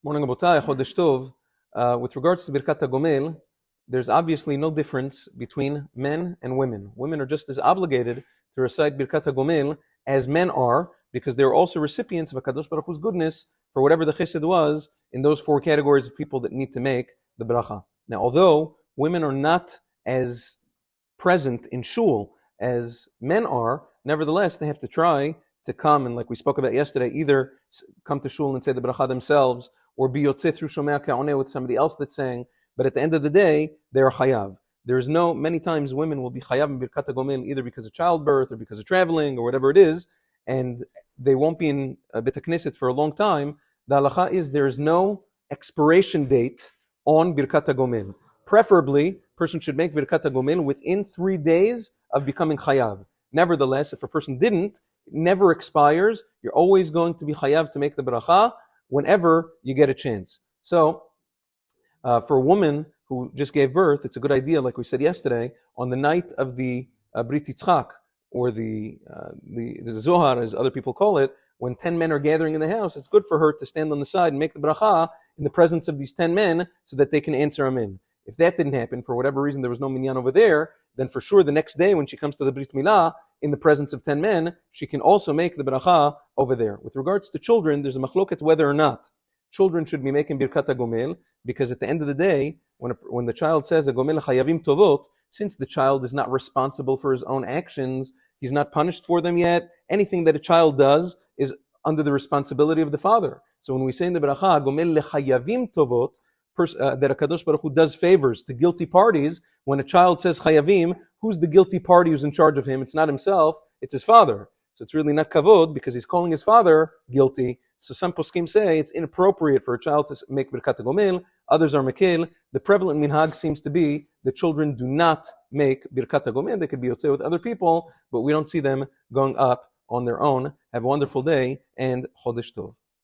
Morning, Abotai, Chodesh Tov. With regards to Birkat HaGomel, there's obviously no difference between men and women. Women are just as obligated to recite Birkat HaGomel as men are, because they're also recipients of HaKadosh Baruch Hu's goodness for whatever the chesed was in those four categories of people that need to make the bracha. Now, although women are not as present in shul as men are, nevertheless, they have to try to come and, like we spoke about yesterday, either come to shul and say the bracha themselves, or be yotzeh through shomea ka'oneh with somebody else that's saying. But at the end of the day, they're chayav. There's many times women will be chayav in Birkat HaGomel either because of childbirth or because of traveling or whatever it is, and they won't be in Bet HaKnesset for a long time. The halacha is there is no expiration date on Birkat HaGomel. Preferably, a person should make Birkat HaGomel within 3 days of becoming chayav. Nevertheless, if a person didn't, it never expires. You're always going to be chayav to make the bracha whenever you get a chance. So, for a woman who just gave birth, it's a good idea, like we said yesterday, on the night of the Brit Yitzchak, or the Zohar, as other people call it, when 10 men are gathering in the house, it's good for her to stand on the side and make the bracha in the presence of these 10 men so that they can answer amen. If that didn't happen, for whatever reason there was no minyan over there, then for sure the next day when she comes to the Brit Milah, in the presence of 10 men, she can also make the bracha over there. With regards to children, there's a machloket whether or not children should be making Birkat HaGomel, because at the end of the day, when the child says HaGomel chayavim tovot, since the child is not responsible for his own actions, he's not punished for them yet, anything that a child does is under the responsibility of the father. So when we say in the bracha, HaGomel lechayavim tovot, that HaKadosh Baruch Hu does favors to guilty parties, when a child says chayavim, who's the guilty party who's in charge of him? It's not himself, it's his father. So it's really not kavod, because he's calling his father guilty. So some poskim say it's inappropriate for a child to make Birkat HaGomel, others are mekil. The prevalent minhag seems to be that children do not make Birkat HaGomel. They could be yotzeh with other people, but we don't see them going up on their own. Have a wonderful day, and Chodesh Tov.